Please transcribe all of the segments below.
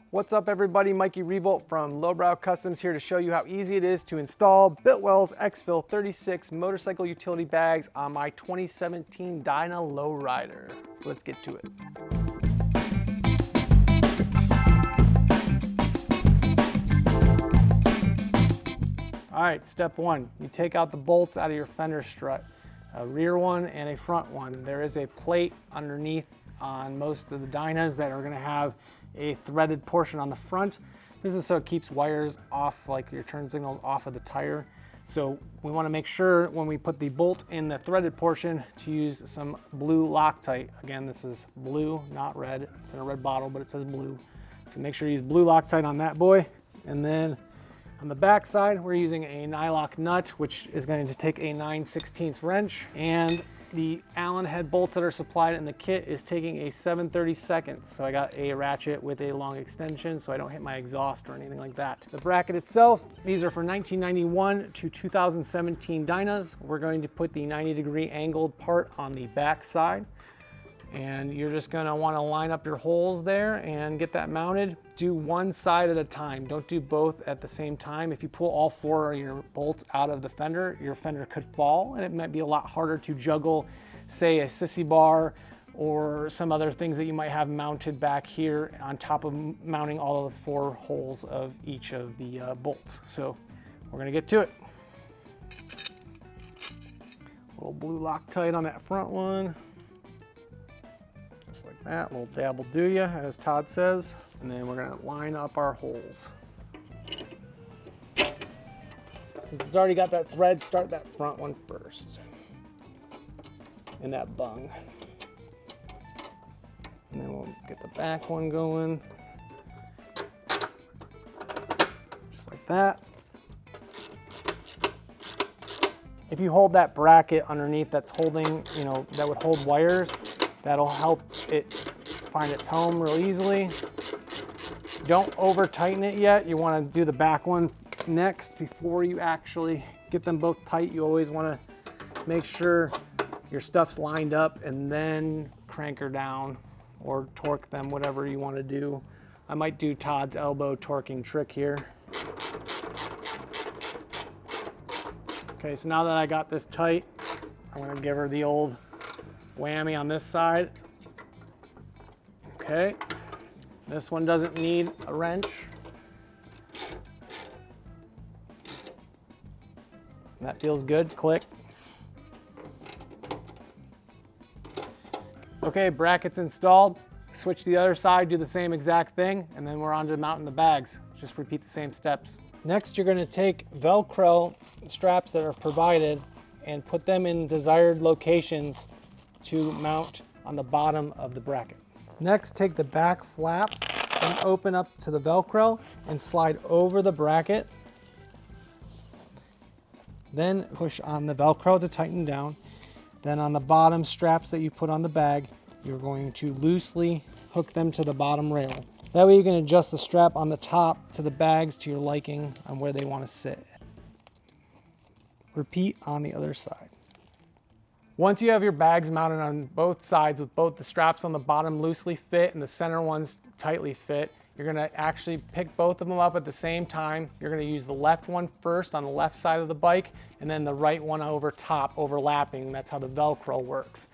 What's up everybody, Mikey Revolt from Lowbrow Customs here to show you how easy it is to install Biltwell's Exfil-36 motorcycle utility bags on my 2017 Dyna Lowrider. Let's get to it. All right, step one, you take out the bolts out of your fender strut, a rear one and a front one. There is a plate underneath on most of the Dynas that are gonna have a threaded portion on the front. This is so it keeps wires off, like your turn signals off of the tire. So we wanna make sure when we put the bolt in the threaded portion to use some blue Loctite. Again, this is blue, not red. It's in a red bottle, but it says blue. So make sure you use blue Loctite on that boy. And then on the back side, we're using a nylock nut, which is going to take a 9/16 wrench. And the Allen head bolts that are supplied in the kit is taking a 7/32. So I got a ratchet with a long extension so I don't hit my exhaust or anything like that. The bracket itself, these are for 1991 to 2017 Dynas. We're going to put the 90-degree angled part on the back side. And you're just gonna wanna line up your holes there and get that mounted. Do one side at a time. Don't do both at the same time. If you pull all four of your bolts out of the fender, your fender could fall and it might be a lot harder to juggle, say, a sissy bar or some other things that you might have mounted back here on top of mounting all of the four holes of each of the bolts. So we're gonna get to it. Little blue Loctite on that front one. Just like that, a little dab will do ya, as Todd says. And then we're gonna line up our holes. Since it's already got that thread, start that front one first. And that bung. And then we'll get the back one going. Just like that. If you hold that bracket underneath that's holding, that would hold wires, that'll help it find its home real easily. Don't over tighten it yet. You want to do the back one next before you actually get them both tight. You always want to make sure your stuff's lined up and then crank her down or torque them, whatever you want to do. I might do Todd's elbow torquing trick here. Okay, so now that I got this tight, I'm going to give her the old whammy on this side. Okay, this one doesn't need a wrench. That feels good, click. Okay, brackets installed. Switch to the other side, do the same exact thing, and then we're on to mounting the bags. Just repeat the same steps. Next, you're gonna take Velcro straps that are provided and put them in desired locations to mount on the bottom of the bracket. Next, take the back flap and open up to the Velcro and slide over the bracket. Then push on the Velcro to tighten down. Then on the bottom straps that you put on the bag, you're going to loosely hook them to the bottom rail. That way you can adjust the strap on the top to the bags to your liking on where they want to sit. Repeat on the other side. Once you have your bags mounted on both sides with both the straps on the bottom loosely fit and the center ones tightly fit, you're gonna actually pick both of them up at the same time. You're gonna use the left one first on the left side of the bike and then the right one over top, overlapping. That's how the Velcro works.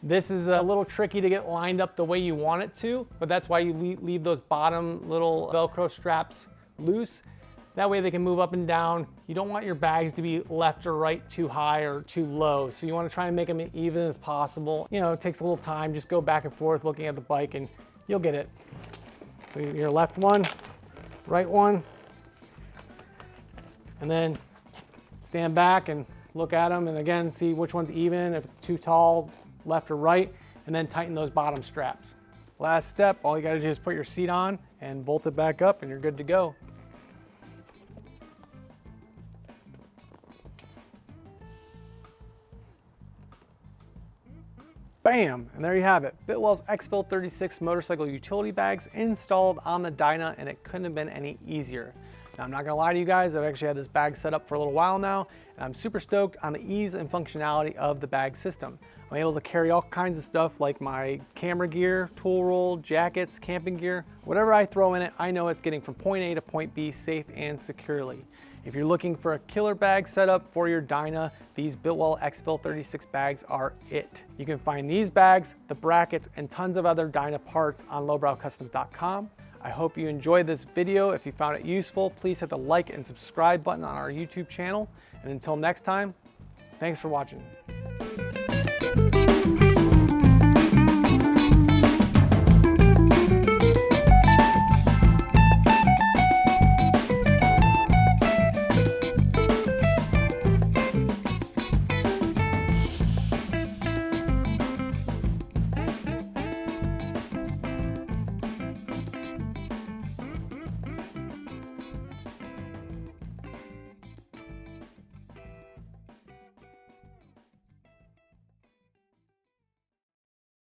This is a little tricky to get lined up the way you want it to, but that's why you leave those bottom little Velcro straps loose. That way they can move up and down. You don't want your bags to be left or right too high or too low. So you want to try and make them as even as possible. It takes a little time. Just go back and forth looking at the bike and you'll get it. So your left one, right one, and then stand back and look at them and again, see which one's even, if it's too tall, left or right, and then tighten those bottom straps. Last step, all you gotta do is put your seat on and bolt it back up and you're good to go. Bam, and there you have it. Biltwell's Exfil-36 motorcycle utility bags installed on the Dyna, and it couldn't have been any easier. Now, I'm not gonna lie to you guys, I've actually had this bag set up for a little while now, and I'm super stoked on the ease and functionality of the bag system. I'm able to carry all kinds of stuff like my camera gear, tool roll, jackets, camping gear. Whatever I throw in it, I know it's getting from point A to point B safe and securely. If you're looking for a killer bag setup for your Dyna, these Biltwell Exfil-36 bags are it. You can find these bags, the brackets, and tons of other Dyna parts on lowbrowcustoms.com. I hope you enjoyed this video. If you found it useful, please hit the like and subscribe button on our YouTube channel. And until next time, thanks for watching.